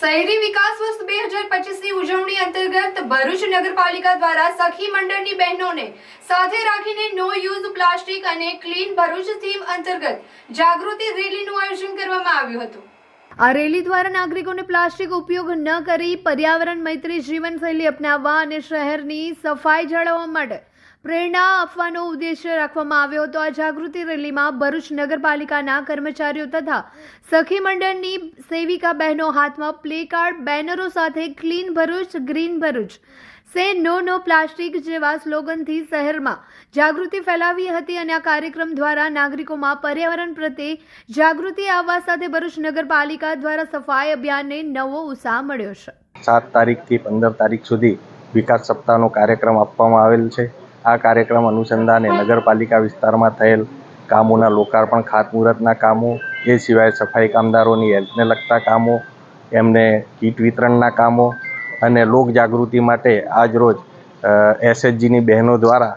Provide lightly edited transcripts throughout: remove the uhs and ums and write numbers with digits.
શહેરી વિકાસ વર્ષ 2025ની ઉજવણી અંતર્ગત ભરૂચ નગરપાલિકા દ્વારા સખી મંડળની બહેનોને સાથે રાખીને નો યુઝ પ્લાસ્ટિક અને ક્લીન ભરૂચ થીમ અંતર્ગત જાગૃતિ રેલીનું આયોજન કરવામાં આવ્યું હતું। આ રેલી દ્વારા નાગરિકોને પ્લાસ્ટિક ઉપયોગ ન કરી પર્યાવરણ મૈત્રી જીવનશૈલી અપનાવવા અને શહેરની સફાઈ જાળવવા માટે પ્રેરણા આપવાનો ઉદ્દેશ્ય રાખવામાં આવ્યો હતો। આ જાગૃતિ રેલીમાં ભરૂચ નગરપાલિકાના કર્મચારીઓ તથા સખી મંડળની સેવિકા બહેનો હાથમાં પ્લે કાર્ડ બેનરો સાથે ક્લીન ભરૂચ ગ્રીન ભરૂચ સે નો પ્લાસ્ટિક જેવા સ્લોગનથી શહેરમાં જાગૃતિ ફેલાવી હતી અને આ કાર્યક્રમ દ્વારા નાગરિકોમાં પર્યાવરણ પ્રત્યે જાગૃતિ આવવા સાથે ભરૂચ નગરપાલિકા દ્વારા સફાઈ અભિયાનને નવો ઉત્સાહ મળ્યો છે। 7 તારીખથી 15 તારીખ સુધી વિકાસ સપ્તાહનો કાર્યક્રમ આપવામાં આવેલ છે। આ કાર્યક્રમ અનુસંધાને નગરપાલિકા વિસ્તારમાં થયેલ કામોના લોકાર્પણ ખાતમુહૂર્તના કામો, એ સિવાય સફાઈ કામદારોની હેલ્થને લગતા કામો, એમને કીટ વિતરણના કામો અને લોક જાગૃતિ માટે આજરોજ એસએચજીની બહેનો દ્વારા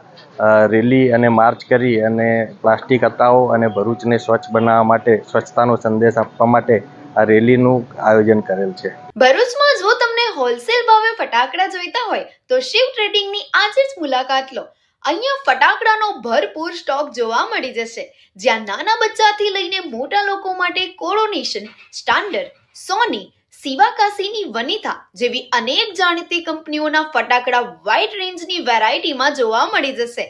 રેલી અને માર્ચ કરી અને પ્લાસ્ટિક હટાવો અને ભરૂચને સ્વચ્છ બનાવવા માટે સ્વચ્છતાનો સંદેશ આપવા માટે આ રેલીનું આયોજન કરેલ છે। ભરૂચમાં જો તમને હોલસેલ ભાવે ફટાકડા જોઈતા હોય તો શિવ ટ્રેડિંગની આજે જ મુલાકાત લો। અહીંયા ફટાકડાનો ભરપૂર સ્ટોક જોવા મળી જશે, જ્યાં નાના બચ્ચાથી લઈને મોટા લોકો માટે કોરોનેશન, સ્ટાન્ડર્ડ, સોની, સિવાકાસીની વનિતા જેવી અનેક જાણીતી કંપનીઓના ફટાકડા વાઇડ રેન્જની વેરાયટીમાં જોવા મળી જશે।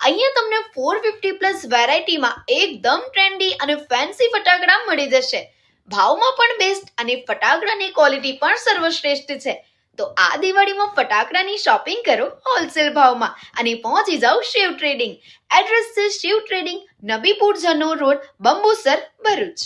અહીંયા તમને 450+ વેરાયટીમાં એકદમ ટ્રેન્ડી અને ફેન્સી ફટાકડા મળી જશે। ભાવમાં પણ બેસ્ટ અને ફટાકડાની ક્વોલિટી પણ સર્વશ્રેષ્ઠ છે। તો આ દિવાળીમાં ફટાકડાની શોપિંગ કરો હોલસેલ ભાવમાં અને પહોંચી જાઓ શિવ ટ્રેડિંગ। એડ્રેસ છે શિવ ટ્રેડિંગ, નબીપુર જનો રોડ, બંબુસર, ભરૂચ।